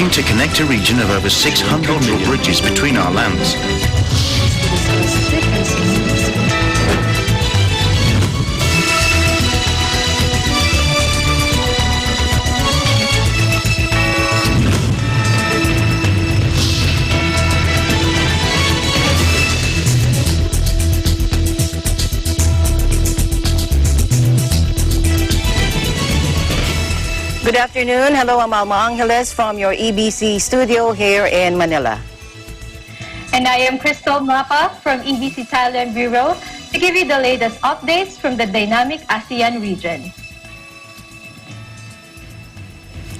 working to connect a region of over 600 cultural bridges between our lands. Good afternoon. Hello, I'm Alma Angeles from your EBC studio here in Manila. And I am Crystal Mapa from EBC Thailand Bureau to give you the latest updates from the dynamic ASEAN region.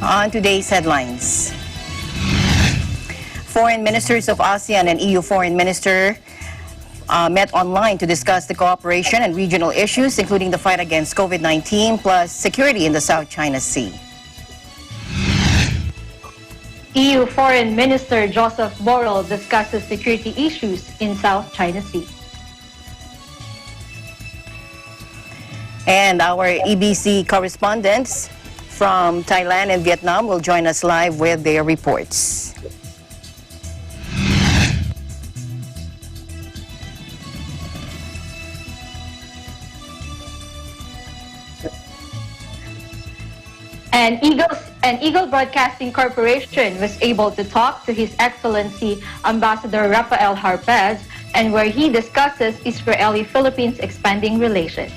On today's headlines. Foreign ministers of ASEAN and EU foreign minister met online to discuss the cooperation and regional issues, including the fight against COVID-19 plus security in the South China Sea. EU Foreign Minister Joseph Borrell discusses security issues in South China Sea. And our EBC correspondents from Thailand and Vietnam will join us live with their reports. And Eagle Broadcasting Corporation was able to talk to His Excellency Ambassador Rafael Harpez, and where he discusses Israeli-Philippines expanding relations.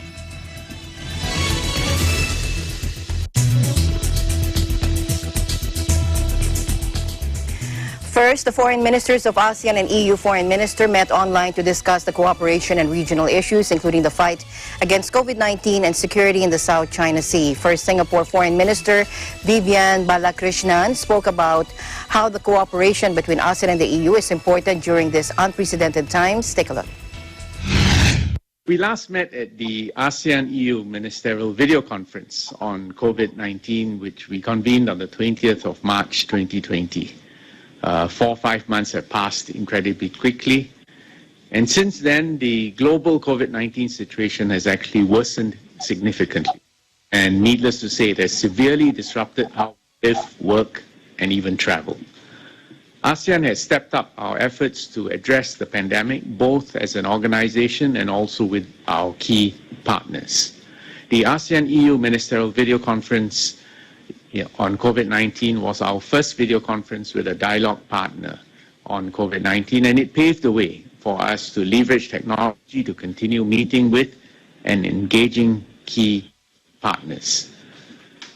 First, the foreign ministers of ASEAN and EU foreign minister met online to discuss the cooperation and regional issues, including the fight against COVID-19 and security in the South China Sea. First, Singapore Foreign Minister Vivian Balakrishnan spoke about how the cooperation between ASEAN and the EU is important during these unprecedented times. Take a look. We last met at the ASEAN-EU Ministerial Video Conference on COVID-19, which we convened on the 20th of March 2020. 4 or 5 months have passed incredibly quickly. And since then, the global COVID-19 situation has actually worsened significantly. And needless to say, it has severely disrupted how we live, work, and even travel. ASEAN has stepped up our efforts to address the pandemic, both as an organization and also with our key partners. The ASEAN-EU Ministerial Video Conference on COVID-19 was our first video conference with a dialogue partner on COVID-19, and it paved the way for us to leverage technology to continue meeting with and engaging key partners.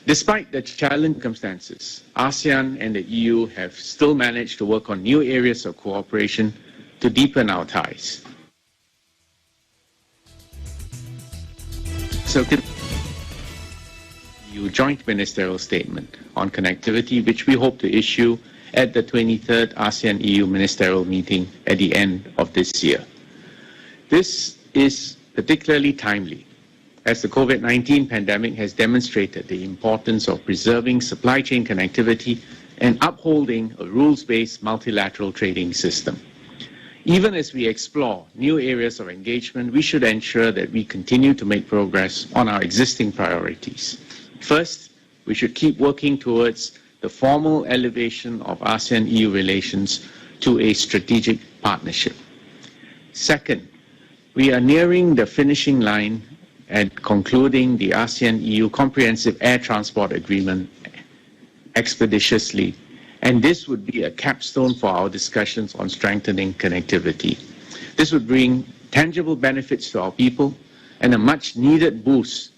Despite the challenging circumstances, ASEAN and the EU have still managed to work on new areas of cooperation to deepen our ties. So, EU joint ministerial statement on connectivity, which we hope to issue at the 23rd ASEAN-EU ministerial meeting at the end of this year. This is particularly timely, as the COVID-19 pandemic has demonstrated the importance of preserving supply chain connectivity and upholding a rules-based multilateral trading system. Even as we explore new areas of engagement, we should ensure that we continue to make progress on our existing priorities. First, we should keep working towards the formal elevation of ASEAN-EU relations to a strategic partnership. Second, we are nearing the finishing line and concluding the ASEAN-EU Comprehensive Air Transport Agreement expeditiously, and this would be a capstone for our discussions on strengthening connectivity. This would bring tangible benefits to our people and a much-needed boost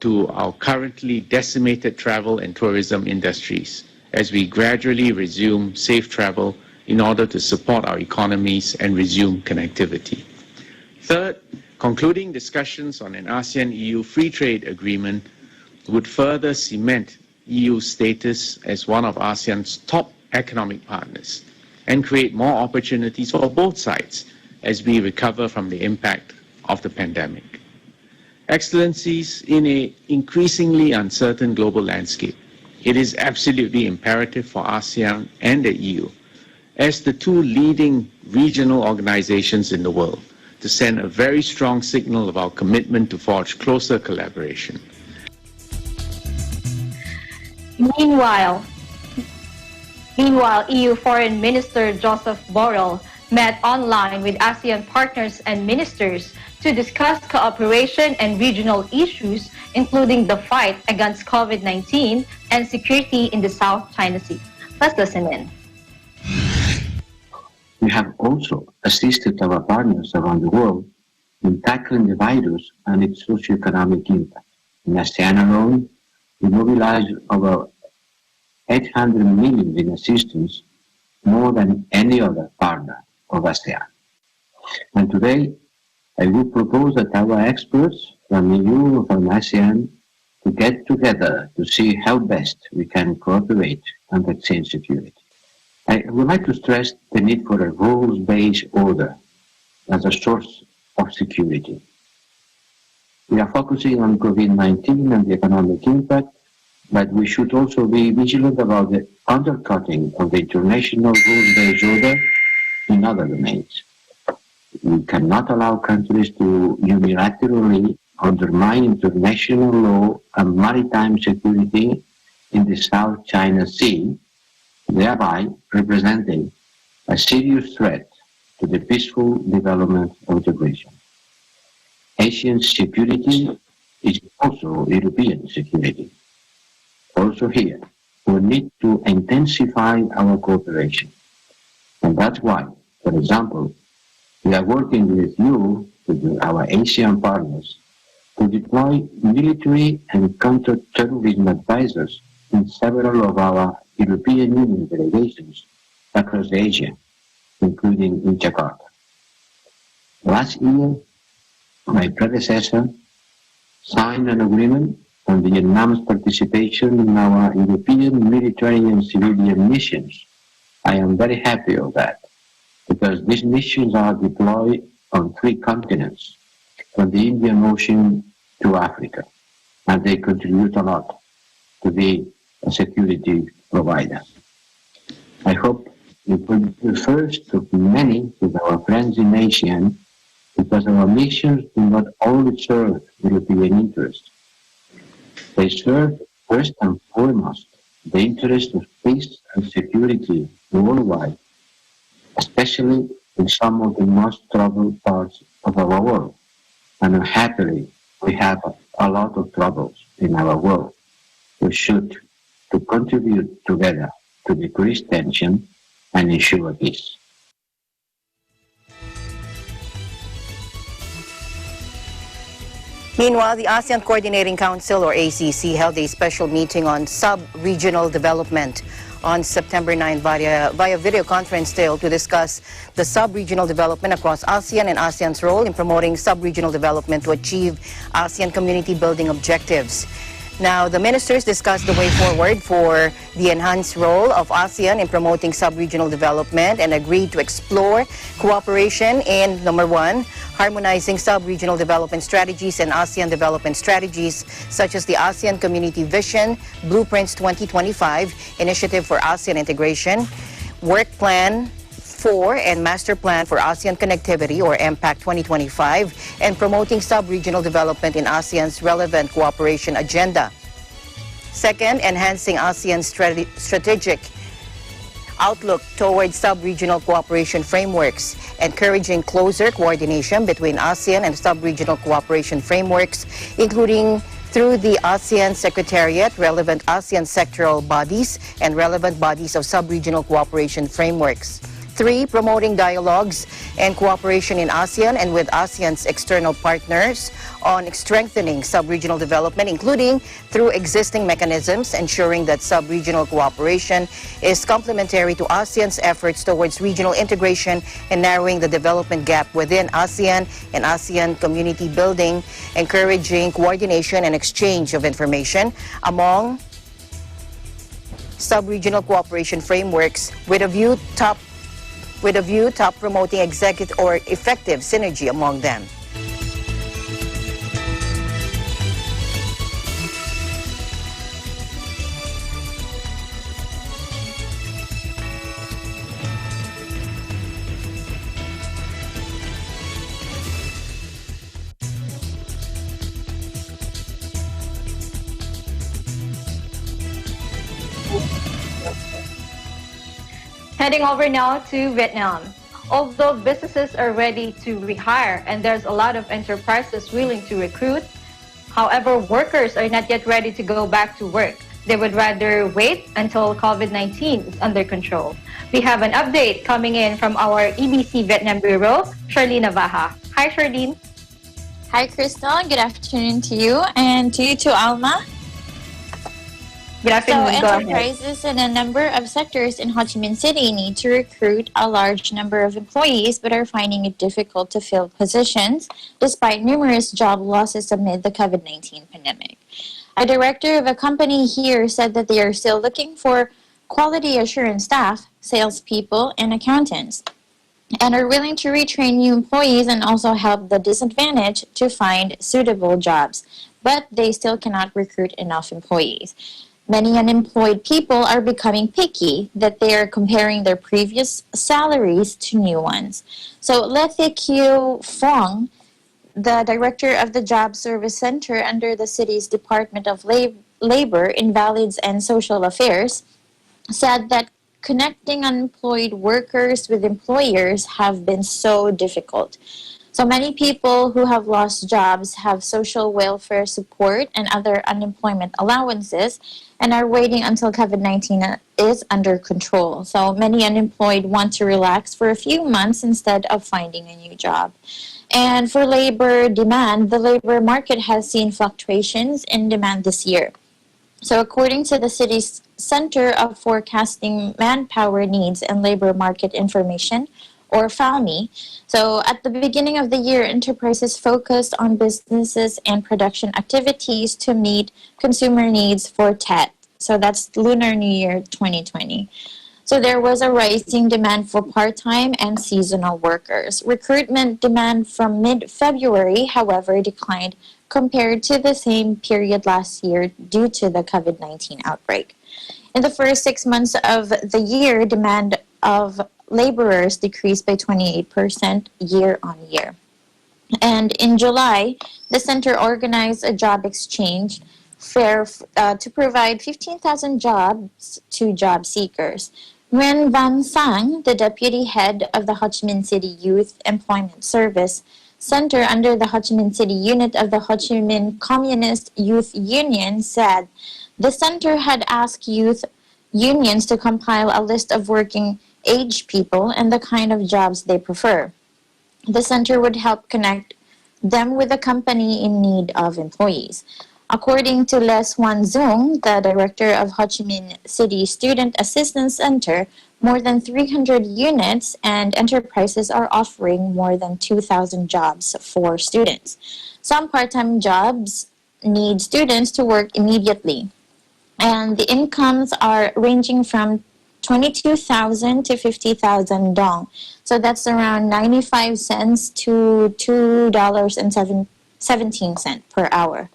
to our currently decimated travel and tourism industries as we gradually resume safe travel in order to support our economies and resume connectivity. Third, concluding discussions on an ASEAN-EU free trade agreement would further cement EU's status as one of ASEAN's top economic partners and create more opportunities for both sides as we recover from the impact of the pandemic. Excellencies, in an increasingly uncertain global landscape, it is absolutely imperative for ASEAN and the EU, as the two leading regional organizations in the world, to send a very strong signal of our commitment to forge closer Meanwhile, EU Foreign Minister Joseph Borrell met online with ASEAN partners and ministers to discuss cooperation and regional issues, including the fight against COVID-19 and security in the South China Sea. Let's listen in. We have also assisted our partners around the world in tackling the virus and its socioeconomic impact. In ASEAN alone, we mobilized over 800 million in assistance, more than any other partner of ASEAN. And today, I would propose that our experts from EU and from ASEAN to get together to see how best we can cooperate and exchange security. I would like to stress the need for a rules-based order as a source of security. We are focusing on COVID-19 and the economic impact, but we should also be vigilant about the undercutting of the international rules-based order in other domains. We cannot allow countries to unilaterally undermine international law and maritime security in the South China Sea, thereby representing a serious threat to the peaceful development of the region. Asian security is also European security. Also here, we need to intensify our cooperation. And that's why, for example, we are working with you, with our ASEAN partners, to deploy military and counter-terrorism advisors in several of our European Union delegations across Asia, including in Jakarta. Last year, my predecessor signed an agreement on Vietnam's participation in our European military and civilian missions. I am very happy of that, because these missions are deployed on 3 continents, from the Indian Ocean to Africa, and they contribute a lot to be a security provider. I hope it will be the first of many with our friends in ASEAN, because our missions do not only serve European interests. They serve first and foremost the interest of peace and security worldwide, especially in some of the most troubled parts of our world. And unhappily, we have a lot of troubles in our world. We should to contribute together to decrease tension and ensure peace. Meanwhile, the ASEAN Coordinating Council, or ACC, held a special meeting on sub-regional development on September 9 via video conference to discuss the sub-regional development across ASEAN and ASEAN's role in promoting sub-regional development to achieve ASEAN community building objectives. Now, the ministers discussed the way forward for the enhanced role of ASEAN in promoting sub-regional development and agreed to explore cooperation in, number 1, harmonizing sub-regional development strategies and ASEAN development strategies, such as the ASEAN Community Vision, Blueprints 2025, Initiative for ASEAN Integration, Work Plan 4 and Master Plan for ASEAN Connectivity, or MPAC 2025, and promoting sub-regional development in ASEAN's relevant cooperation agenda. Second, enhancing ASEAN's strategic outlook towards sub-regional cooperation frameworks, encouraging closer coordination between ASEAN and sub-regional cooperation frameworks, including through the ASEAN Secretariat, relevant ASEAN sectoral bodies, and relevant bodies of sub-regional cooperation frameworks. 3, promoting dialogues and cooperation in ASEAN and with ASEAN's external partners on strengthening sub-regional development, including through existing mechanisms, ensuring that sub-regional cooperation is complementary to ASEAN's efforts towards regional integration and narrowing the development gap within ASEAN and ASEAN community building, encouraging coordination and exchange of information among sub-regional cooperation frameworks with a view top promoting executive or effective synergy among them. Heading over now to Vietnam. Although businesses are ready to rehire and there's a lot of enterprises willing to recruit, however, workers are not yet ready to go back to work. They would rather wait until COVID-19 is under control. We have an update coming in from our EBC Vietnam Bureau, Charlene Navaja. Hi, Charlene. Hi, Crystal. Good afternoon to you and to you too, Alma. Good afternoon. So Go ahead. enterprises in a number of sectors in Ho Chi Minh City need to recruit a large number of employees but are finding it difficult to fill positions despite numerous job losses amid the COVID-19 pandemic. A director of a company here said that they are still looking for quality assurance staff, salespeople, and accountants, and are willing to retrain new employees and also help the disadvantaged to find suitable jobs, but they still cannot recruit enough employees. Many unemployed people are becoming picky that they are comparing their previous salaries to new ones. So Lethekyu Fong, the director of the Job Service Center under the city's Department of Labor, Invalids and Social Affairs, said that connecting unemployed workers with employers have been so difficult. So many people who have lost jobs have social welfare support and other unemployment allowances and are waiting until COVID-19 is under control. So many unemployed want to relax for a few months instead of finding a new job. And for labor demand, the labor market has seen fluctuations in demand this year. So according to the city's Center of Forecasting Manpower Needs and Labor Market Information, or FALMI. So at the beginning of the year, enterprises focused on businesses and production activities to meet consumer needs for Tet. So that's Lunar New Year 2020. So there was a rising demand for part-time and seasonal workers. Recruitment demand from mid-February, however, declined compared to the same period last year due to the COVID-19 outbreak. In the first 6 months of the year, demand of laborers decreased by 28% year on year. And in July, the center organized a job exchange fair to provide 15,000 jobs to job seekers. Nguyen Van Sang, the deputy head of the Ho Chi Minh City Youth Employment Service Center under the Ho Chi Minh City unit of the Ho Chi Minh Communist Youth Union, said the center had asked youth unions to compile a list of working age people and the kind of jobs they prefer. The center would help connect them with a company in need of employees. According to Les Wan Zung, the director of Ho Chi Minh City Student Assistance Center, more than 300 units and enterprises are offering more than 2,000 jobs for students. Some part-time jobs need students to work immediately, and the incomes are ranging from 22,000 to 50,000 dong. So that's around 95 cents to $2.17 per hour.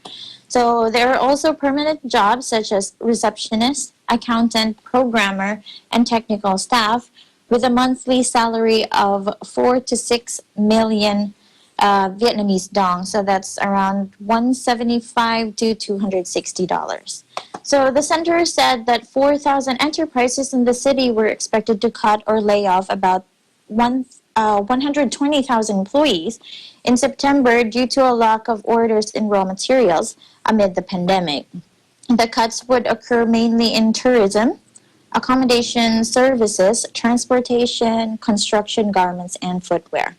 So there are also permanent jobs such as receptionist, accountant, programmer, and technical staff with a monthly salary of 4 to 6 million Vietnamese dong. So that's around $175 to $260. So the center said that 4,000 enterprises in the city were expected to cut or lay off about 120,000 employees in September due to a lack of orders in raw materials amid the pandemic. The cuts would occur mainly in tourism, accommodation services, transportation, construction, garments, and footwear.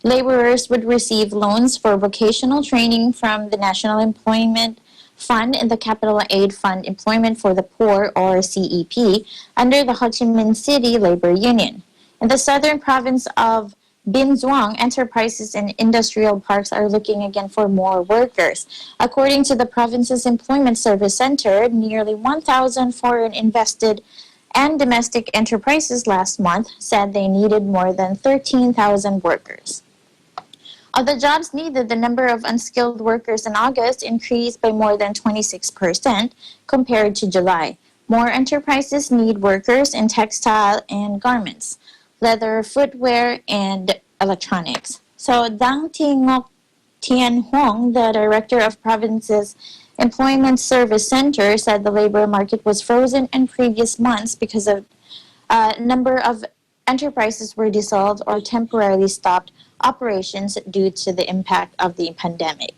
Laborers would receive loans for vocational training from the National Employment Fund and the Capital Aid Fund Employment for the Poor, or CEP, under the Ho Chi Minh City Labor Union. In the southern province of Binh Duong, enterprises and industrial parks are looking again for more workers. According to the province's Employment Service Center, nearly 1,000 foreign invested and domestic enterprises last month said they needed more than 13,000 workers. Of the jobs needed, the number of unskilled workers in August increased by more than 26% compared to July. More enterprises need workers in textile and garments, leather, footwear, and electronics. So Dang Ngok Tien Hong, the director of province's Employment Service Center, said the labor market was frozen in previous months because of A number of enterprises were dissolved or temporarily stopped operations due to the impact of the pandemic.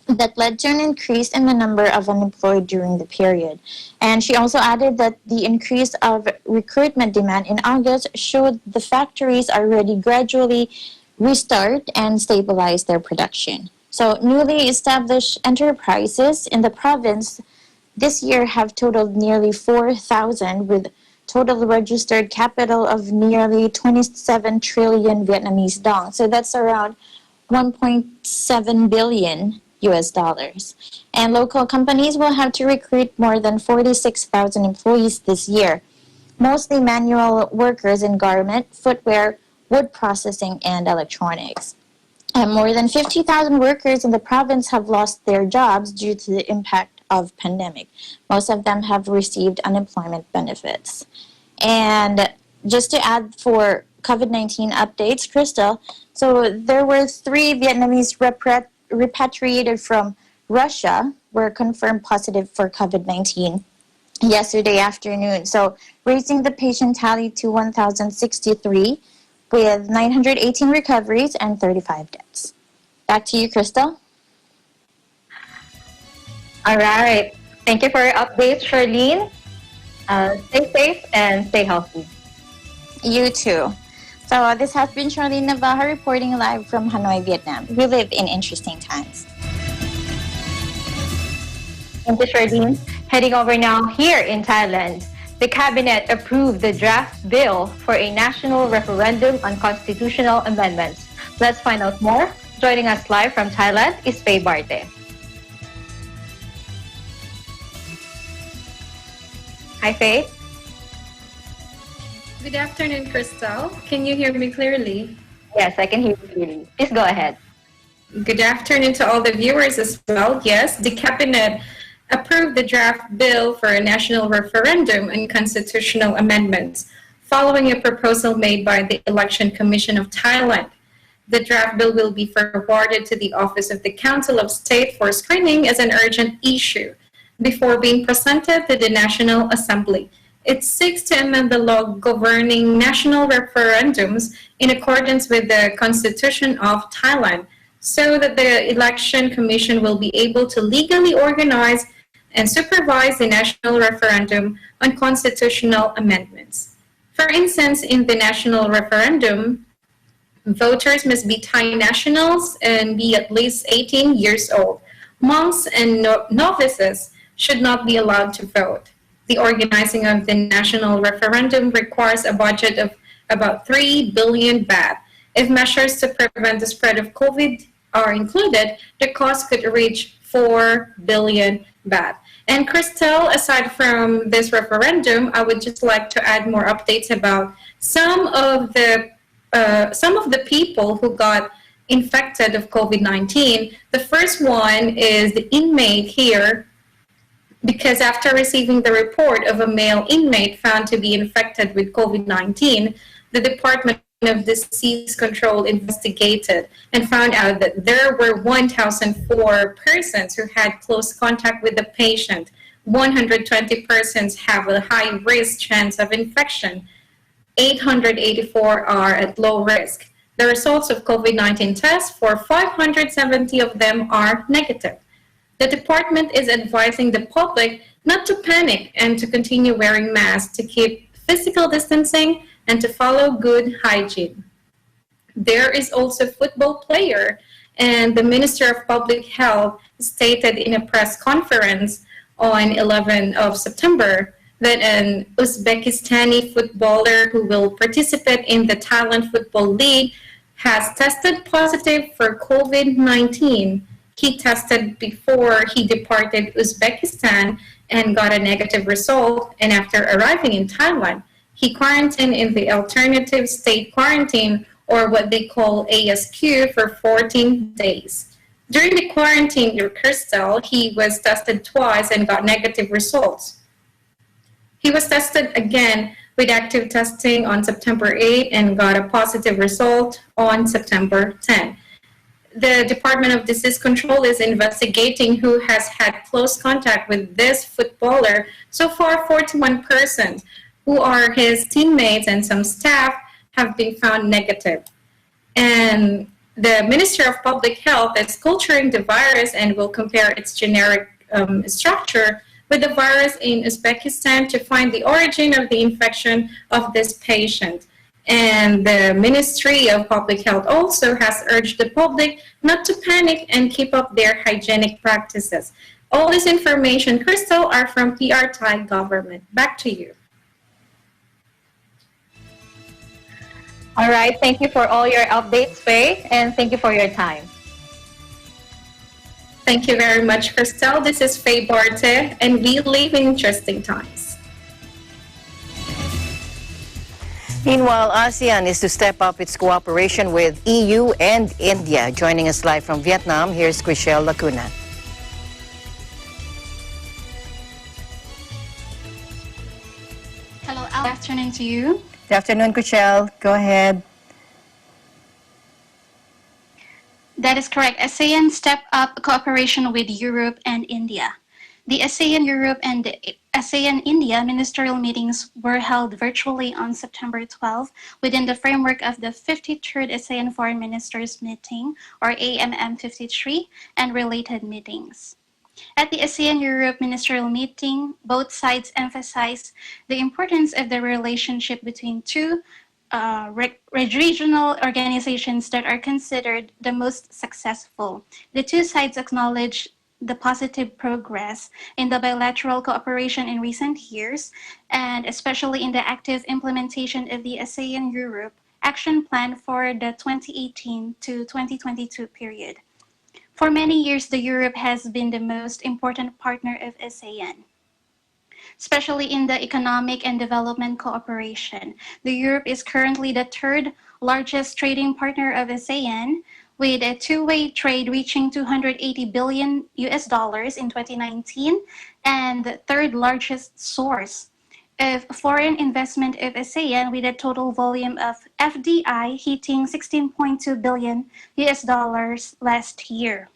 That led to an increase in the number of unemployed during the period. And she also added that the increase of recruitment demand in August showed the factories are ready gradually restart and stabilize their production. So newly established enterprises in the province this year have totaled nearly 4,000 with total registered capital of nearly 27 trillion Vietnamese dong. So that's around 1.7 billion US dollars. And local companies will have to recruit more than 46,000 employees this year, mostly manual workers in garment, footwear, wood processing, and electronics. And more than 50,000 workers in the province have lost their jobs due to the impact of pandemic. Most of them have received unemployment benefits. And just to add for COVID-19 updates, Crystal, so there were 3 Vietnamese repatriated from Russia were confirmed positive for COVID-19 yesterday afternoon. So raising the patient tally to 1,063 with 918 recoveries and 35 deaths. Back to you, Crystal. All right. Thank you for your updates, Charlene. Stay safe and stay healthy. You too. So this has been Charlene Navaja reporting live from Hanoi, Vietnam. We live in interesting times. Thank you, Charlene. Heading over now here in Thailand. The cabinet approved the draft bill for a national referendum on constitutional amendments. Let's find out more. Joining us live from Thailand is Faye Barte. Hi, Faye. Good afternoon, Crystal. Can you hear me clearly? Yes, I can hear you clearly. Please go ahead. Good afternoon to all the viewers as well. Yes, the cabinet approved the draft bill for a national referendum on constitutional amendments following a proposal made by the Election Commission of Thailand. The draft bill will be forwarded to the Office of the Council of State for screening as an urgent issue before being presented to the National Assembly. It seeks to amend the law governing national referendums in accordance with the Constitution of Thailand so that the Election Commission will be able to legally organize and supervise the national referendum on constitutional amendments. For instance, in the national referendum, voters must be Thai nationals and be at least 18 years old. Monks and novices should not be allowed to vote. The organizing of the national referendum requires a budget of about 3 billion baht. If measures to prevent the spread of COVID are included, the cost could reach 4 billion baht. And Crystal, aside from this referendum, I would just like to add more updates about some of the people who got infected of COVID-19. The first one is the inmate here, because after receiving the report of a male inmate found to be infected with COVID-19, the Department of Disease Control investigated and found out that there were 1,004 persons who had close contact with the patient. 120 persons have a high risk chance of infection. 884 are at low risk. The results of COVID-19 tests for 570 of them are negative. The department is advising the public not to panic and to continue wearing masks, to keep physical distancing, and to follow good hygiene. There is also a football player, and the Minister of Public Health stated in a press conference on 11th of September that an Uzbekistani footballer who will participate in the Thailand Football League has tested positive for COVID-19. He tested before he departed Uzbekistan and got a negative result, and after arriving in Thailand, he quarantined in the alternative state quarantine, or what they call ASQ, for 14 days. During the quarantine, Crystal, he was tested twice and got negative results. He was tested again with active testing on September 8 and got a positive result on September 10. The Department of Disease Control is investigating who has had close contact with this footballer. So far, 41 persons who are his teammates and some staff, have been found negative. And the Minister of Public Health is culturing the virus and will compare its generic structure with the virus in Uzbekistan to find the origin of the infection of this patient. And the Ministry of Public Health also has urged the public not to panic and keep up their hygienic practices. All this information, Crystal, are from PR Thai government. Back to you. All right, thank you for all your updates, Faye, and thank you for your time. Thank you very much, Crystal. This is Faye Barte, and we live in interesting times. Meanwhile, ASEAN is to step up its cooperation with EU and India. Joining us live from Vietnam, here's Chriselle Lacuna. Hello, good afternoon to you. Good afternoon, Chriselle. Go ahead. That is correct. ASEAN step up cooperation with Europe and India. The ASEAN Europe and ASEAN India ministerial meetings were held virtually on September 12 within the framework of the 53rd ASEAN Foreign Ministers Meeting, or AMM 53, and related meetings. At the ASEAN Europe ministerial meeting, both sides emphasized the importance of the relationship between two regional organizations that are considered the most successful. The two sides acknowledged the positive progress in the bilateral cooperation in recent years, and especially in the active implementation of the ASEAN Europe Action Plan for the 2018 to 2022 period. For many years, the Europe has been the most important partner of ASEAN, especially in the economic and development cooperation. The Europe is currently the third largest trading partner of ASEAN, with a two-way trade reaching $280 billion in 2019, and the third largest source of foreign investment of ASEAN, with a total volume of FDI hitting $16.2 billion last year.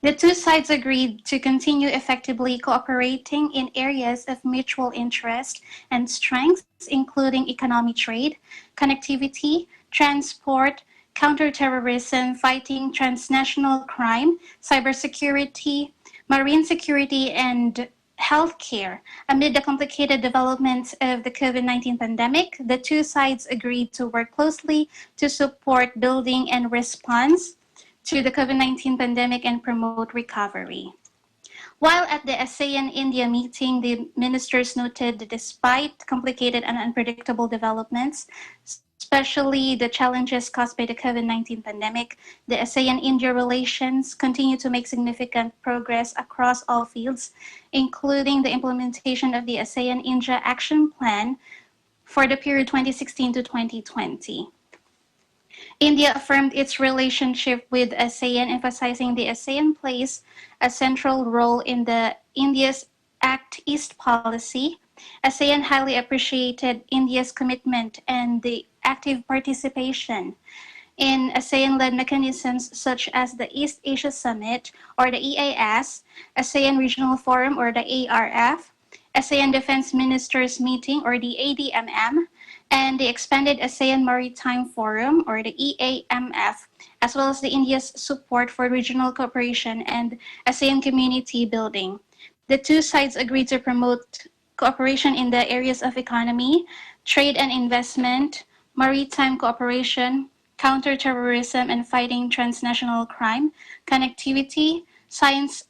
The two sides agreed to continue effectively cooperating in areas of mutual interest and strengths, including economic trade, connectivity, transport, counterterrorism, fighting transnational crime, cybersecurity, marine security, and healthcare. Amid the complicated developments of the COVID-19 pandemic, the two sides agreed to work closely to support building and response to the COVID-19 pandemic and promote recovery. While at the ASEAN-India meeting, the ministers noted that despite complicated and unpredictable developments, especially the challenges caused by the COVID-19 pandemic, the ASEAN-India relations continue to make significant progress across all fields, including the implementation of the ASEAN-India Action Plan for the period 2016 to 2020. India affirmed its relationship with ASEAN, emphasizing the ASEAN plays a central role in the India's Act East policy. ASEAN highly appreciated India's commitment and the active participation in ASEAN-led mechanisms such as the East Asia Summit, or the EAS, ASEAN Regional Forum, or the ARF, ASEAN Defense Ministers Meeting, or the ADMM, and the expanded ASEAN Maritime Forum, or the EAMF, as well as India's support for regional cooperation and ASEAN community building. The two sides agreed to promote cooperation in the areas of economy, trade and investment, maritime cooperation, counterterrorism and fighting transnational crime, connectivity, science,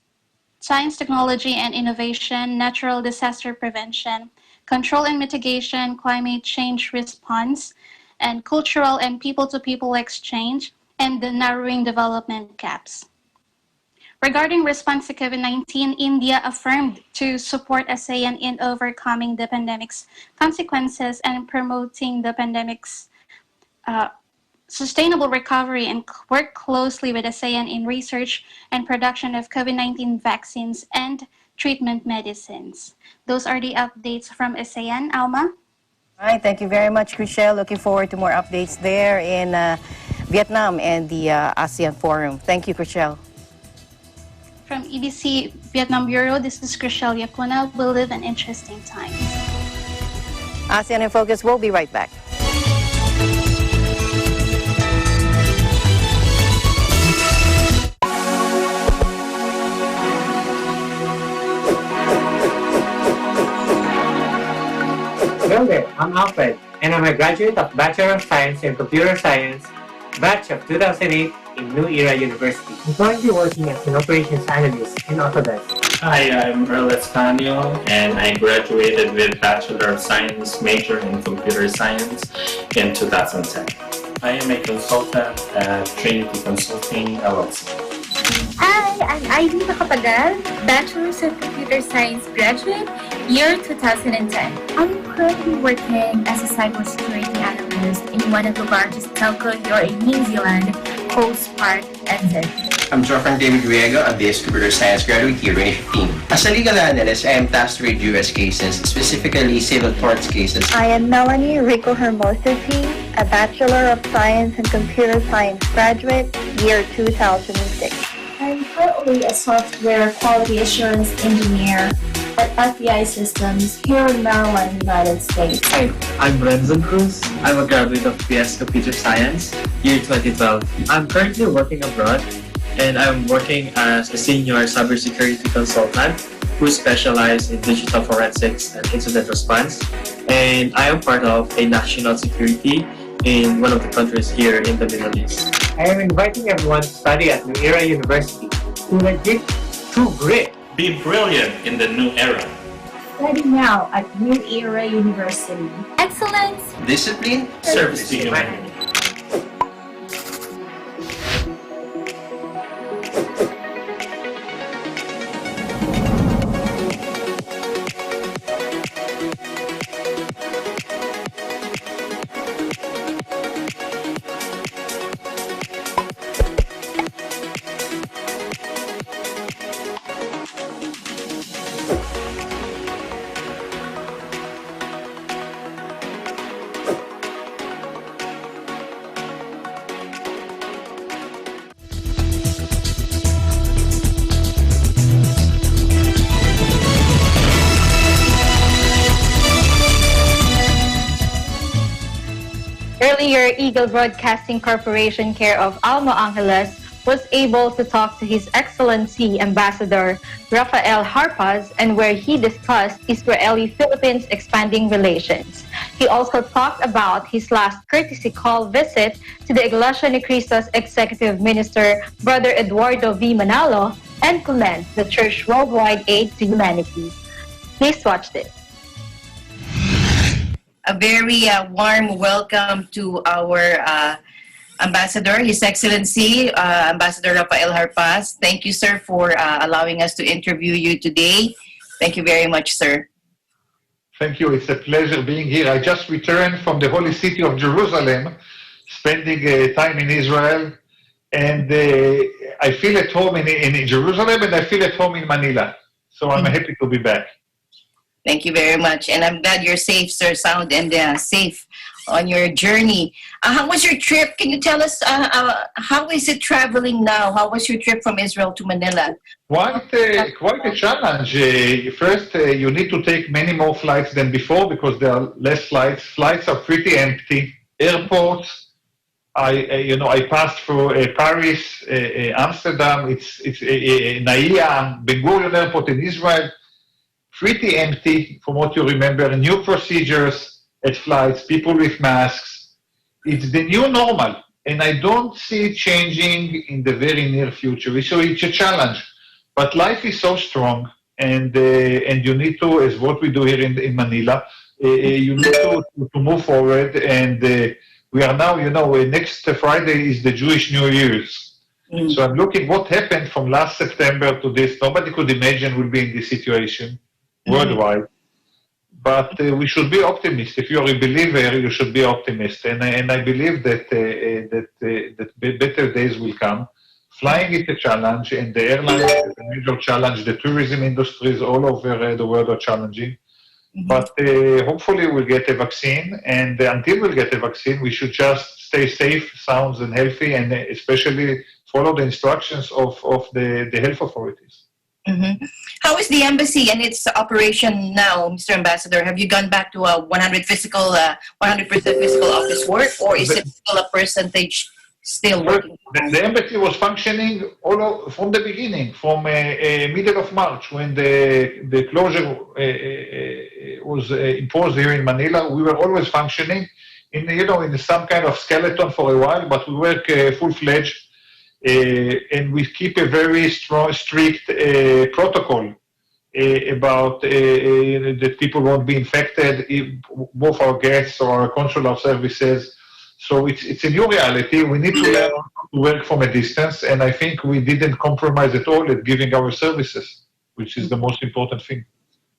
technology and innovation, natural disaster prevention, control and mitigation, climate change response, and cultural and people-to-people exchange, and the narrowing development gaps. Regarding response to COVID-19, India affirmed to support ASEAN in overcoming the pandemic's consequences and promoting the pandemic's sustainable recovery, and work closely with ASEAN in research and production of COVID-19 vaccines and treatment medicines. Those are the updates from ASEAN. Alma? All right, thank you very much, Chriselle. Looking forward to more updates there in Vietnam and the ASEAN Forum. Thank you, Chriselle. From EBC Vietnam Bureau, this is Chriselle Lacuna. We live in interesting times. ASEAN in Focus will be right back. Hello there, I'm Alfred, and I'm a graduate of Bachelor of Science in Computer Science, batch of 2008 in New Era University. I'm currently working as an operations analyst in Autodesk. Hi, I'm Earl Espanio, and I graduated with Bachelor of Science major in Computer Science in 2010. I am a consultant at Trinity Consulting, LLC. Hi, I'm Ivy Macapagal, Bachelor's of Computer Science graduate, year 2010. I'm currently working as a cybersecurity analyst in one of the largest telcos here in New Zealand, Coast Park, NZ. I'm Joffrey David Riego, a BS Computer Science graduate year 2015. As a legal analyst, I am tasked with US cases, specifically civil torts cases. I am Melanie Rico Hermosity, a Bachelor of Science in Computer Science graduate, year 2006. I'm currently a software quality assurance engineer at FBI Systems here in Maryland, United States. Hi, I'm Renzo Cruz. I'm a graduate of BS Computer Science, year 2012. I'm currently working abroad, and I'm working as a senior cybersecurity consultant who specializes in digital forensics and incident response. And I am part of a national security in one of the countries here in the Middle East. I am inviting everyone to study at New Era University. To legit, too great. Be brilliant in the new era. Study now at New Era University. Excellence, Discipline, Service to humanity. Earlier, Eagle Broadcasting Corporation, care of Alma Angeles, was able to talk to His Excellency Ambassador Rafael Harpaz, and where he discussed Israeli-Philippines expanding relations. He also talked about his last courtesy call visit to the Iglesia Ni Cristo's Executive Minister, Brother Eduardo V. Manalo, and commended the Church worldwide aid to humanity. Please watch this. A very warm welcome to our Ambassador, His Excellency, Ambassador Rafael Harpaz. Thank you, sir, for allowing us to interview you today. Thank you very much, sir. Thank you. It's a pleasure being here. I just returned from the holy city of Jerusalem, spending time in Israel, and I feel at home in Jerusalem, and I feel at home in Manila. So I'm happy to be back. Thank you very much. And I'm glad you're safe, sir, sound and safe on your journey. How was your trip? Can you tell us how is it traveling now? How was your trip from Israel to Manila? Quite a challenge. First, you need to take many more flights than before because there are less flights. Flights are pretty empty. Airports, I passed through Paris, Amsterdam. It's Naia, Ben Gurion Airport in Israel. Pretty empty from what you remember. New procedures at flights, people with masks. It's the new normal, and I don't see it changing in the very near future. So it's a challenge, but life is so strong, and you need to, as what we do here in Manila, you need to move forward. And we are now, next Friday is the Jewish New Year's. So I'm looking what happened from last September to this. Nobody could imagine we'll be in this situation worldwide. But we should be optimists. If you're a believer, you should be optimist. And I believe that better days will come. Flying is a challenge, and the airline is a major challenge. The tourism industries all over the world are challenging. But hopefully we'll get a vaccine. And until we'll get a vaccine, we should just stay safe, sound, and healthy, and especially follow the instructions of the health authorities. Mm-hmm. How is the embassy and its operation now, Mr. Ambassador? Have you gone back to a 100% physical office work, or is it still a percentage still working? The embassy was functioning from the beginning, from middle of March, when the closure was imposed here in Manila. We were always functioning in some kind of skeleton for a while, but we work full-fledged. And we keep a very strict protocol about that people won't be infected, both our guests or our consular services. So it's a new reality. We need to learn to work from a distance, and I think we didn't compromise at all at giving our services, which is the most important thing.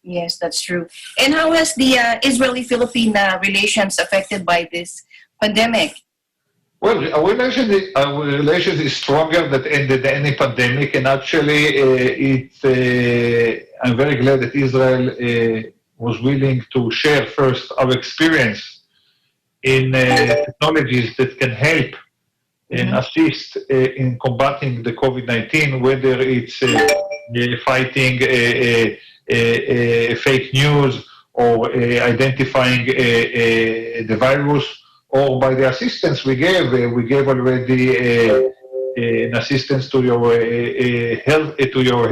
Yes, that's true. And how has the Israeli-Philippine relations affected by this pandemic? Well, our relations is stronger than any pandemic, and actually, I'm very glad that Israel was willing to share first our experience in technologies that can help and assist in combating the COVID-19, whether it's fighting fake news or identifying the virus, or by the assistance we gave already an assistance to your health, to your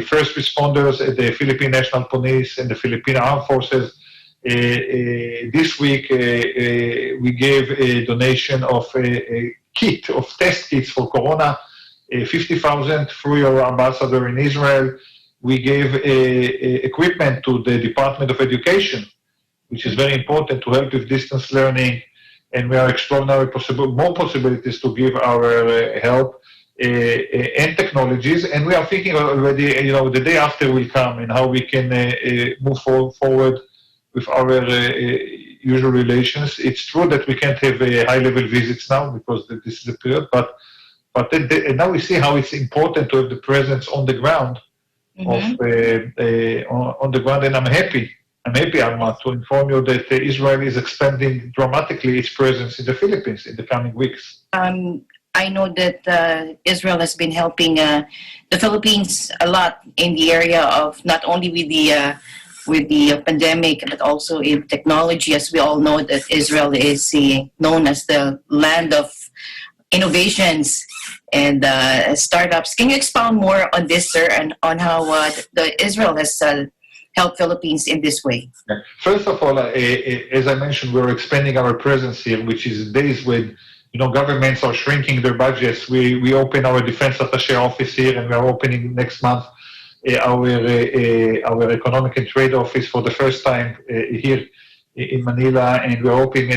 first responders at the Philippine National Police and the Philippine Armed Forces. This week we gave a donation of a kit of test kits for Corona, 50,000 through your ambassador in Israel. We gave equipment to the Department of Education, which is very important to help with distance learning. And we are exploring more possibilities to give our help and technologies. And we are thinking already, the day after will come and how we can move forward with our usual relations. It's true that we can't have high-level visits now because this is the period, but now we see how it's important to have the presence on the ground, on the ground, and I'm happy, Alma, to inform you that Israel is expanding dramatically its presence in the Philippines in the coming weeks. I know that Israel has been helping the Philippines a lot in the area of not only with the pandemic, but also in technology. As we all know, that Israel is known as the land of innovations and startups. Can you expound more on this, sir, and on how Israel has helped Philippines in this way? First of all, as I mentioned, we're expanding our presence here, which is days when governments are shrinking their budgets. We open our defense attaché office here, and we are opening next month our economic and trade office for the first time here in Manila, and we're opening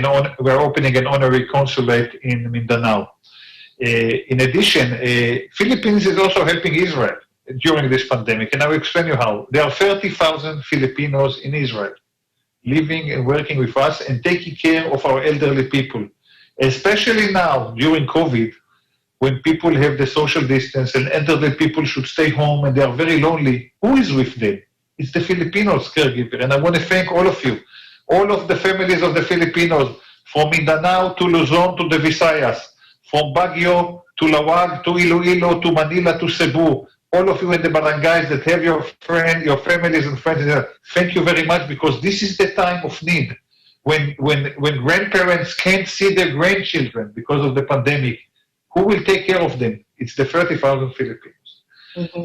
an honorary consulate in Mindanao. In addition, Philippines is also helping Israel during this pandemic, and I will explain you how. There are 30,000 Filipinos in Israel living and working with us and taking care of our elderly people, especially now during COVID, when people have the social distance and elderly people should stay home and they are very lonely. Who is with them? It's the Filipinos caregiver, and I want to thank all of you, all of the families of the Filipinos, from Mindanao to Luzon to the Visayas, from Baguio to Lawag to Iloilo to Manila to Cebu, all of you in the barangays that have your families and friends there. Thank you very much, because this is the time of need. When grandparents can't see their grandchildren because of the pandemic, who will take care of them? It's the 30,000 Filipinos.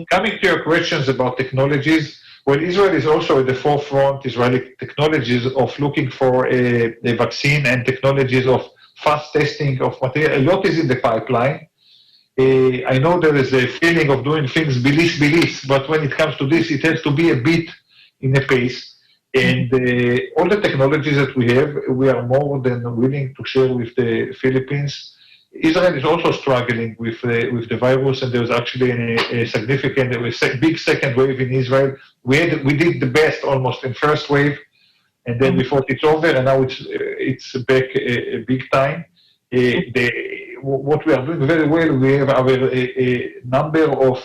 Coming to your questions about technologies, well, Israel is also at the forefront, Israeli technologies, of looking for a vaccine and technologies of fast testing of material. A lot is in the pipeline. I know there is a feeling of doing things bilis, but when it comes to this, it has to be a bit in a pace. And all the technologies that we have, we are more than willing to share with the Philippines. Israel is also struggling with the virus, and there was actually a significant, big second wave in Israel. We did the best almost in first wave, and then we thought it's over, and now it's back big time. What we are doing very well, we have our number of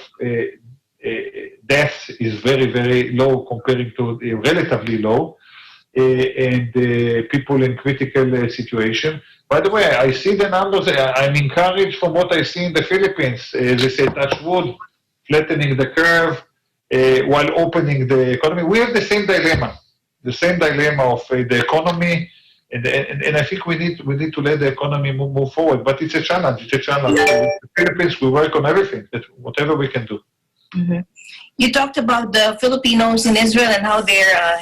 deaths is very, very low comparing to relatively low, and people in critical situation. By the way, I see the numbers. I'm encouraged from what I see in the Philippines. They say, touch wood, flattening the curve. while opening the economy. We have the same dilemma of the economy, and I think we need to let the economy move forward. But it's a challenge. With the Philippines, we work on everything, whatever we can do. Mm-hmm. You talked about the Filipinos in Israel and how they're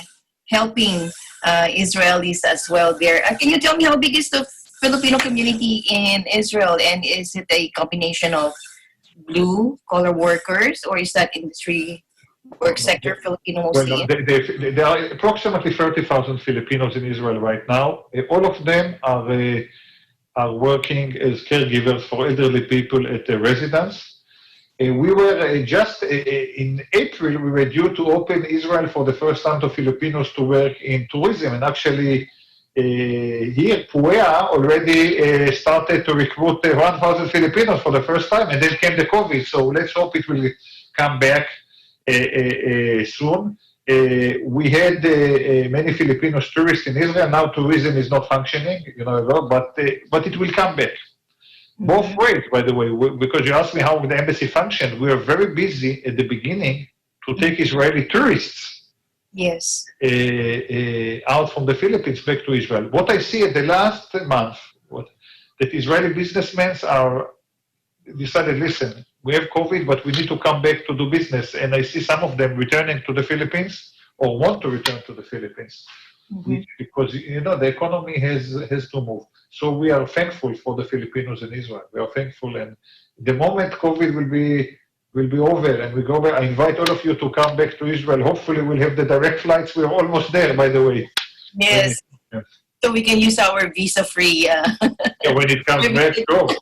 helping Israelis as well there. Can you tell me how big is the Filipino community in Israel, and is it a combination of blue-collar workers, or is that industry work sector Filipino mostly? Well, there are approximately 30,000 Filipinos in Israel right now. All of them are working as caregivers for elderly people at a residence. We were just in April, we were due to open Israel for the first time to Filipinos to work in tourism. And actually, here, PUEA already started to recruit 1,000 Filipinos for the first time. And then came the COVID. So let's hope it will come back soon. We had many Filipinos tourists in Israel. Now tourism is not functioning, but it will come back. Both ways, by the way, because you asked me how the embassy functioned. We were very busy at the beginning to take Israeli tourists out from the Philippines back to Israel. What I see at the last month, that Israeli businessmen decided, listen, we have COVID, but we need to come back to do business. And I see some of them returning to the Philippines or want to return to the Philippines. Because the economy has to move. So we are thankful for the Filipinos in Israel. We are thankful, and the moment COVID will be over and we go back, I invite all of you to come back to Israel. Hopefully we'll have the direct flights. We're almost there, by the way. Yes. So we can use our visa-free. When it comes back,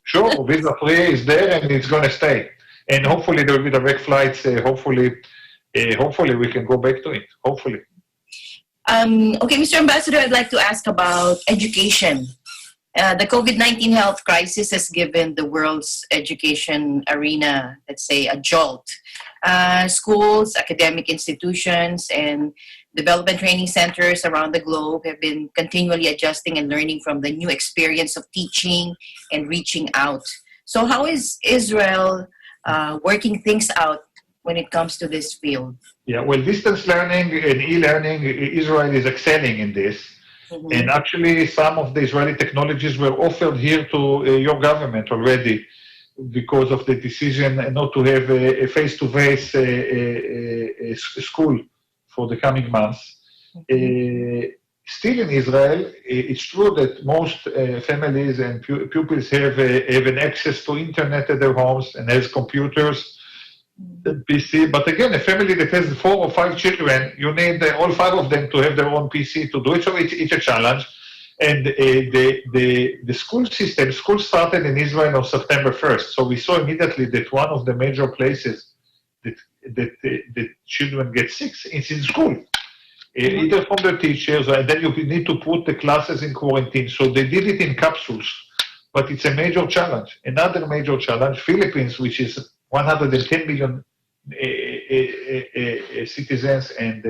sure. Visa-free is there and it's going to stay. And hopefully there will be direct flights. Hopefully we can go back to it. Hopefully. Okay, Mr. Ambassador, I'd like to ask about education. The COVID-19 health crisis has given the world's education arena, let's say, a jolt. Schools, academic institutions, and development training centers around the globe have been continually adjusting and learning from the new experience of teaching and reaching out. So how is Israel working things out when it comes to this field? Yeah, well, distance learning and e-learning, Israel is excelling in this. And actually, some of the Israeli technologies were offered here to your government already because of the decision not to have a face-to-face school for the coming months. Still in Israel, it's true that most families and pupils have an access to internet at their homes and has computers, PC. But again, a family that has 4 or 5 children, you need all 5 of them to have their own PC to do it. So it's a challenge. And the school started in Israel on September 1st. So we saw immediately that one of the major places that the children get sick is in school. Either from the teachers, and then you need to put the classes in quarantine. So they did it in capsules, but it's a major challenge. Another major challenge, Philippines, which is 110 million citizens and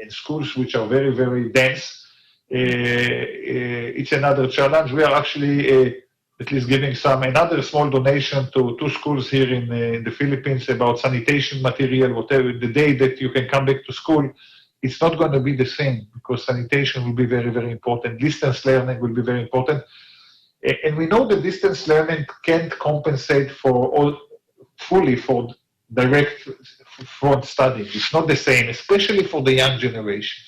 schools which are very, very dense. It's another challenge. We are actually at least giving another small donation to 2 schools here in the Philippines about sanitation material, whatever. The day that you can come back to school, it's not going to be the same because sanitation will be very, very important. Distance learning will be very important. And we know that distance learning can't compensate fully for direct front studying. It's not the same, especially for the young generations.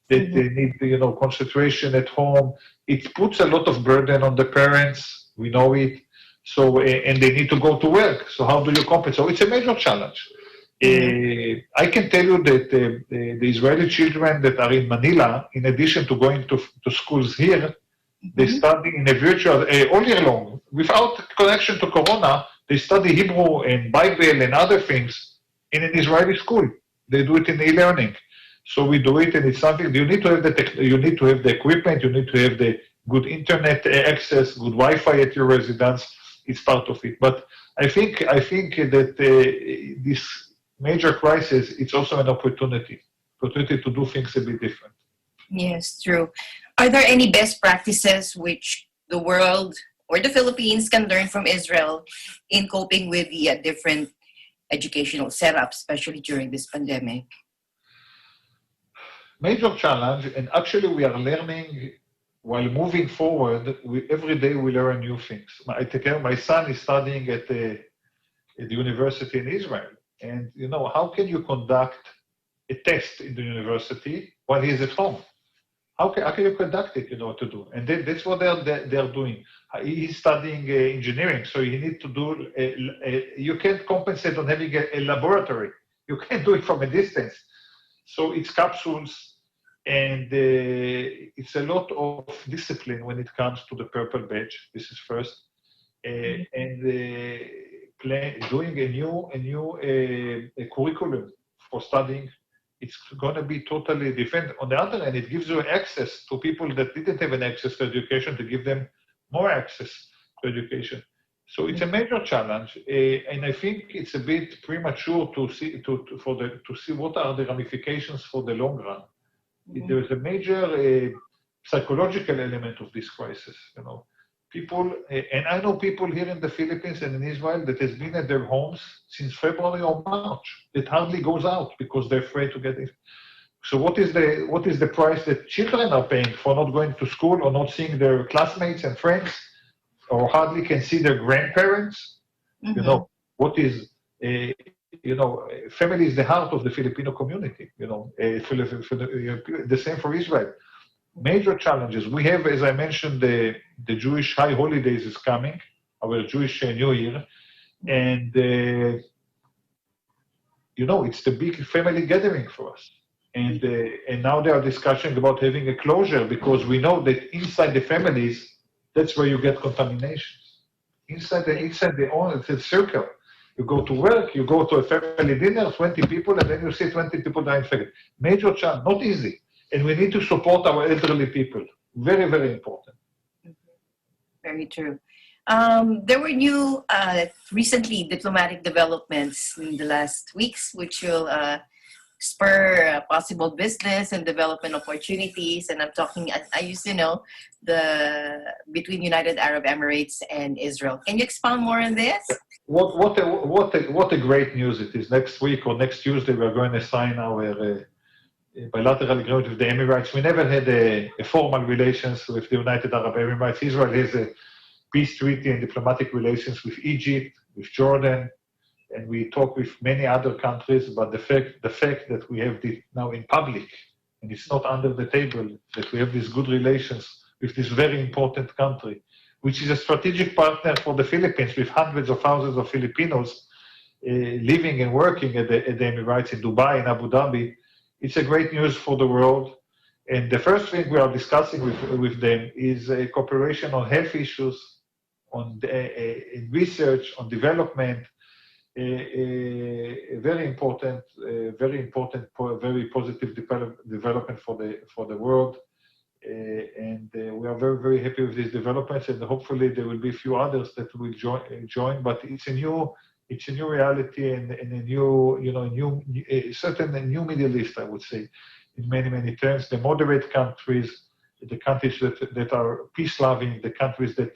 They need, concentration at home. It puts a lot of burden on the parents. We know it. So, and they need to go to work. So how do you compensate? So it's a major challenge. I can tell you that the Israeli children that are in Manila, in addition to going to schools here, they study in a virtual, all year long. Without connection to Corona, they study Hebrew and Bible and other things in an Israeli school. They do it in e-learning. So we do it, and it's something you need to have you need to have the equipment, you need to have the good internet access, good Wi-Fi at your residence. It's part of it. But I think that this major crisis, it's also an opportunity to do things a bit different. Yes, true. Are there any best practices which the world or the Philippines can learn from Israel in coping with the different educational setup, especially during this pandemic? Major challenge, and actually we are learning while moving forward. Every day we learn new things. My son is studying at the university in Israel, and how can you conduct a test in the university while he's at home? How can you conduct it? What to do, and that's what they're doing. He's studying engineering, so you need to do. You can't compensate on having a laboratory. You can't do it from a distance. So it's capsules, and it's a lot of discipline when it comes to the purple badge. This is first, and doing a new curriculum for studying. It's going to be totally different. On the other hand, it gives you access to people that didn't have an access to education, to give them more access to education. So it's a major challenge, and I think it's a bit premature to see what are the ramifications for the long run. There is a major psychological element of this crisis. People, and I know people here in the Philippines and in Israel that has been at their homes since February or March. It hardly goes out because they're afraid to get it. So what is the price that children are paying for not going to school or not seeing their classmates and friends, or hardly can see their grandparents? What is family is the heart of the Filipino community. The same for Israel. Major challenges. We have, as I mentioned, the Jewish high holidays is coming, our Jewish New Year, and it's the big family gathering for us. And now there are discussions about having a closure, because we know that inside the families, that's where you get contaminations. Inside the circle. You go to work, you go to a family dinner, 20 people, and then you see 20 people die infected. Major challenge, not easy. And we need to support our elderly people. Very, very important. Very true. There were new, recently, diplomatic developments in the last weeks, which will spur possible business and development opportunities. And I'm talking, I used to know, between United Arab Emirates and Israel. Can you expound more on this? What a great news it is. Next week or next Tuesday, we're going to sign our bilateral agreement with the Emirates. We never had a formal relations with the United Arab Emirates. Israel has a peace treaty and diplomatic relations with Egypt, with Jordan, and we talk with many other countries. But the fact that we have this now in public, and it's not under the table, that we have these good relations with this very important country, which is a strategic partner for the Philippines, with hundreds of thousands of Filipinos living and working at the Emirates, in Dubai, in Abu Dhabi. It's a great news for the world. And the first thing we are discussing with them is cooperation on health issues, on in research, on development. Very important, very positive development for the world. And we are very, very happy with these developments. And hopefully there will be a few others that will join. But it's a new reality, and a new, certain new Middle East, I would say, in many, many terms. The moderate countries, the countries that are peace-loving, the countries that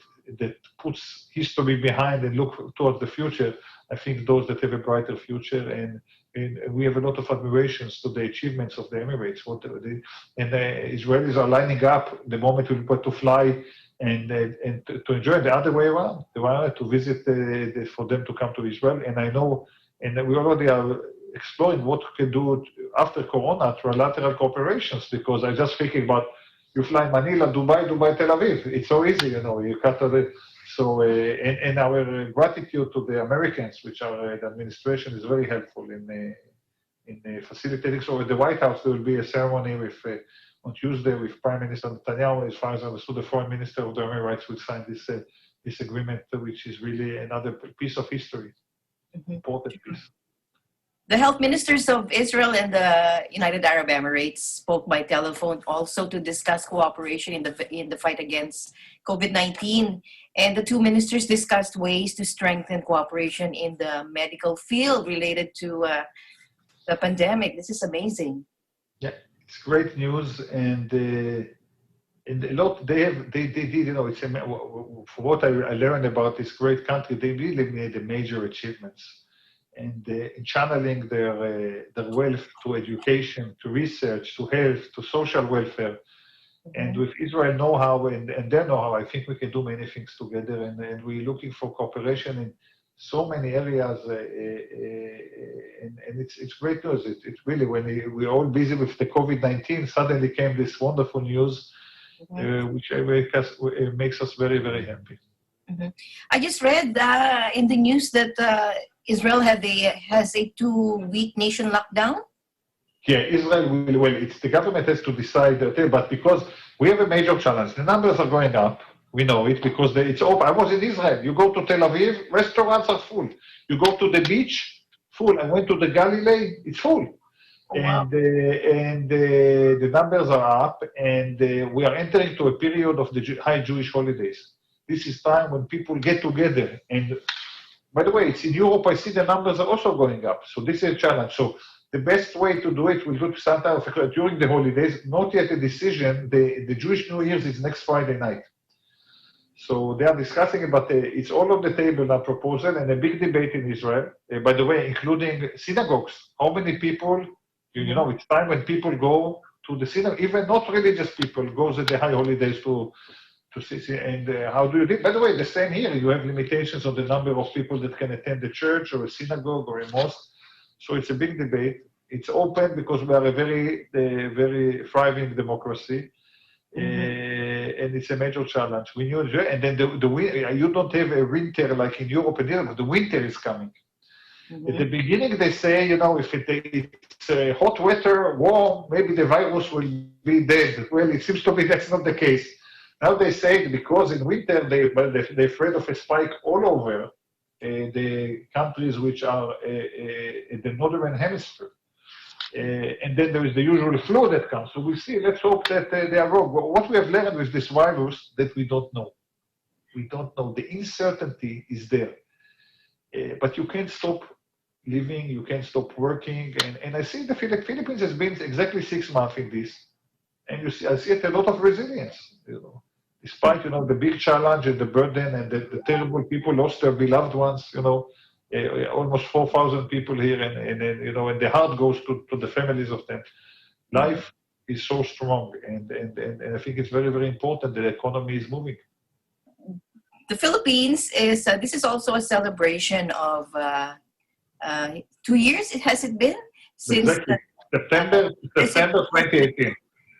puts history behind and look towards the future. I think those that have a brighter future, and we have a lot of admirations to the achievements of the Emirates. Israelis are lining up the moment we put to fly and to enjoy the other way around. They want to visit for them to come to Israel. And I know, and we already are exploring what we can do after Corona, trilateral cooperations, because I just thinking about you fly Manila, Dubai, Tel Aviv. It's so easy, you cut the. So, and our gratitude to the Americans, which are the administration, is very helpful in facilitating. So at the White House, there will be a ceremony on Tuesday with Prime Minister Netanyahu. As far as I understood, the Foreign Minister of the Emirates will sign this agreement, which is really another piece of history, important piece. The health ministers of Israel and the United Arab Emirates spoke by telephone also to discuss cooperation in the fight against COVID-19. And the two ministers discussed ways to strengthen cooperation in the medical field related to the pandemic. This is amazing. Yeah, it's great news, and a lot they did. It's for what I learned about this great country. They really made major achievements. and channeling their wealth to education, to research, to health, to social welfare. And with Israel know-how and their know-how, I think we can do many things together. And we're looking for cooperation in so many areas. And it's great news. It's really, when we're all busy with the COVID-19, suddenly came this wonderful news, which makes us very, very happy. I just read in the news that Israel has a 2-week nation lockdown. Yeah, Israel will, well, it's the government has to decide, but because we have a major challenge, the numbers are going up. We know it because it's open. I was in Israel. You go to Tel Aviv, restaurants are full. You go to the beach, full. I went to the Galilee, it's full. Oh, wow. And the numbers are up, and we are entering to a period of the high Jewish holidays. This is time when people get together. And by the way, it's in Europe, I see the numbers are also going up. So this is a challenge. So the best way to do it, we'll do it sometime during the holidays, not yet a decision. The Jewish New Year's is next Friday night. So they are discussing it, but it's all on the table, that proposal, and a big debate in Israel, by the way, including synagogues. How many people, you know, it's time when people go to the synagogue, even not religious people, goes at the high holidays to see, and how do you do it? By the way, the same here, you have limitations on the number of people that can attend the church or a synagogue or a mosque. So it's a big debate. It's open because we are a very thriving democracy. And it's a major challenge. We knew, and then you don't have a winter like in Europe and Europe. The winter is coming. At the beginning, they say, you know, if it's hot weather, warm, maybe the virus will be dead. Well, it seems to be that's not the case. Now they say because in winter they're afraid of a spike all over the countries which are in the northern hemisphere. And then there is the usual flu that comes. So we'll see. Let's hope that they are wrong. What we have learned with this virus that we don't know. We don't know. The uncertainty is there. But you can't stop living. You can't stop working. And I see the Philippines has been exactly 6 months in this. And I see it a lot of resilience. You know, despite, you know, the big challenge and the burden and the terrible people lost their beloved ones, you know, almost 4,000 people here, and you know, and the heart goes to the families of them. Life is so strong, and I think it's very, very important that the economy is moving. The Philippines is, this is also a celebration of 2 years, has it been? Since exactly. September 2018.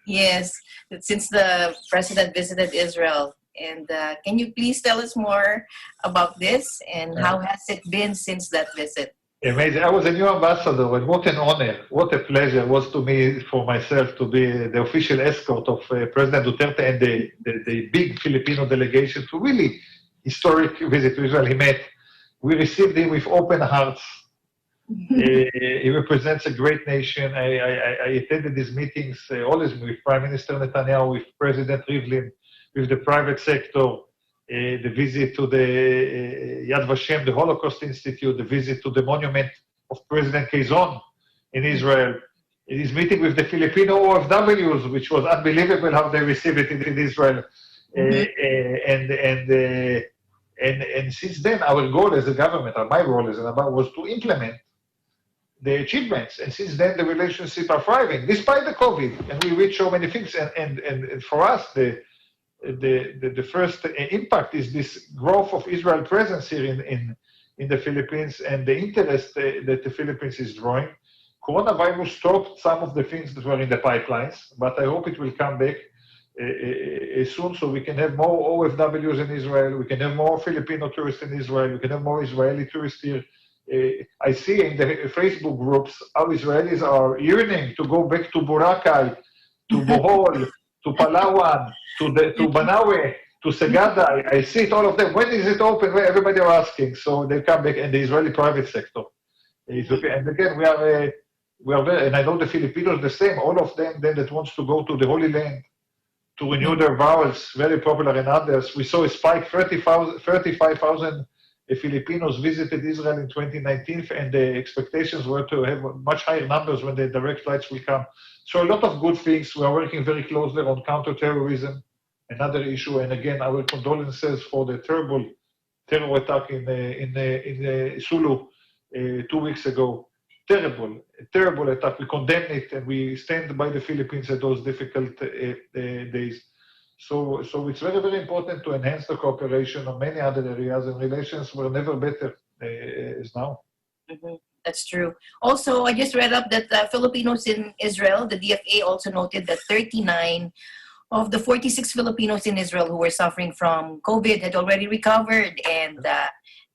Yes, since the president visited Israel. And can you please tell us more about this and how has it been since that visit? Amazing. I was a new ambassador, and what an honor, what a pleasure it was to me, for myself, to be the official escort of President Duterte and the big Filipino delegation to really historic visit to Israel. We received him with open hearts. He represents a great nation. I attended these meetings always with Prime Minister Netanyahu, with President Rivlin, with the private sector, the visit to the Yad Vashem, the Holocaust Institute, the visit to the monument of President Quezon in Israel, his meeting with the Filipino OFWs, which was unbelievable how they received it in Israel. And since then, our goal as a government, or my role as an ambassador, was to implement the achievements. And since then, the relationships are thriving, despite the COVID. And we reached so many things. And for us, the first impact is this growth of Israel presence here in the Philippines and the interest that the Philippines is drawing. Coronavirus stopped some of the things that were in the pipelines, but I hope it will come back soon so we can have more OFWs in Israel, we can have more Filipino tourists in Israel, we can have more Israeli tourists here. I see in the Facebook groups how Israelis are yearning to go back to Boracay, to Bohol, to Palawan, to Banawe, to Segada. I see it, all of them. When is it open? Everybody are asking. So they come back, and the Israeli private sector is okay. And again, we are very, and I know the Filipinos the same. All of them then that wants to go to the Holy Land to renew their vows, very popular in others. We saw a spike, 35,000 Filipinos visited Israel in 2019, and the expectations were to have much higher numbers when the direct flights will come. So a lot of good things. We are working very closely on counterterrorism, another issue. And again, our condolences for the terrible terror attack in Sulu 2 weeks ago. Terrible attack. We condemn it and we stand by the Philippines at those difficult days. So it's very, very important to enhance the cooperation on many other areas, and relations were never better as now. Mm-hmm. That's true. Also, I just read up that Filipinos in Israel, the DFA also noted that 39 of the 46 Filipinos in Israel who were suffering from COVID had already recovered and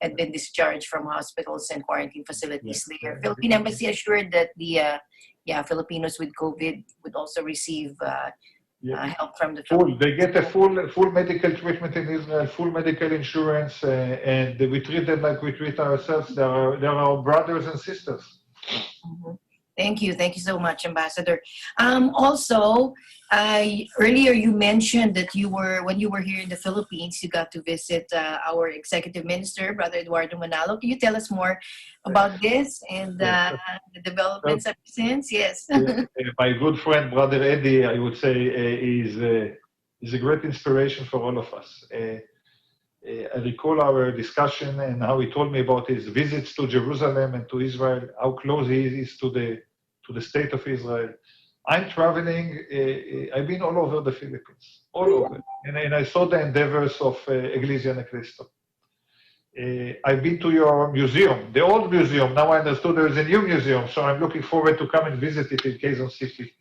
had been discharged from hospitals and quarantine facilities there. Philippine Embassy assured that the Filipinos with COVID would also receive help from the Philippines. They get a full medical treatment in Israel, full medical insurance, and we treat them like we treat ourselves. They are our brothers and sisters. Mm-hmm. Thank you so much, Ambassador. Also, earlier you mentioned that when you were here in the Philippines, you got to visit our Executive Minister, Brother Eduardo Manalo. Can you tell us more about this and the developments ever since? Yes. My good friend, Brother Eddie, I would say, is a great inspiration for all of us. I recall our discussion and how he told me about his visits to Jerusalem and to Israel, how close he is to the state of Israel. I'm traveling, I've been all over the Philippines, all over. And I saw the endeavors of Iglesia Ni Cristo. I've been to your museum, the old museum. Now I understood there is a new museum, so I'm looking forward to come and visit it in Quezon City.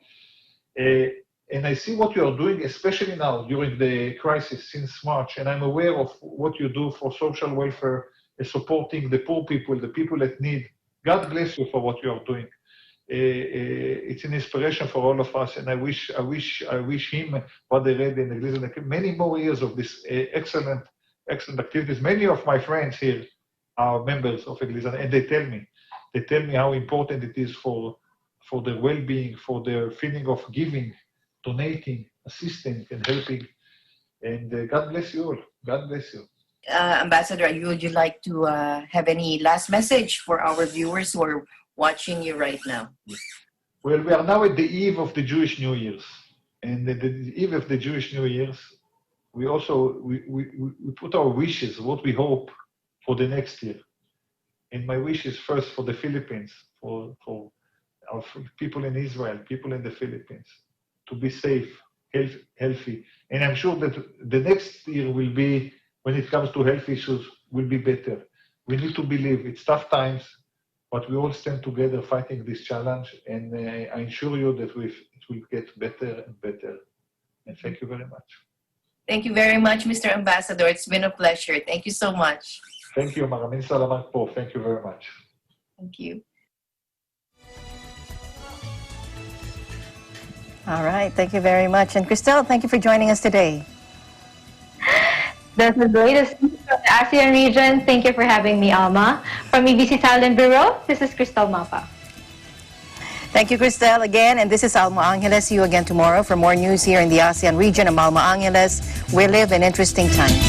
And I see what you are doing, especially now during the crisis since March, and I'm aware of what you do for social welfare, supporting the poor people, the people that need. God bless you for what you are doing. It's an inspiration for all of us, and I wish him, Brother Red and Iglesia, many more years of this excellent activities. Many of my friends here are members of Iglesia, and they tell me how important it is for their well-being, for their feeling of giving, donating, assisting, and helping. And God bless you all. God bless you. Ambassador, would you like to have any last message for our viewers who are watching you right now? Well, we are now at the eve of the Jewish New Year's. And at the eve of the Jewish New Year's, we also we put our wishes, what we hope for the next year. And my wish is first for the Philippines, for our people in Israel, people in the Philippines, to be safe, healthy. And I'm sure that the next year will be, when it comes to health issues, will be better. We need to believe it's tough times, but we all stand together fighting this challenge. And I assure you that it will get better and better. And thank you very much. Thank you very much, Mr. Ambassador. It's been a pleasure. Thank you so much. Thank you, Maraming salamat po. Thank you very much. Thank you. All right. Thank you very much. And Cristel, thank you for joining us today. That's the latest from the ASEAN region. Thank you for having me, Alma. From EBC Talent Bureau, this is Cristel Mapa. Thank you, Cristel, again. And this is Alma Angeles. See you again tomorrow for more news here in the ASEAN region. I'm Alma Angeles. We live in interesting times.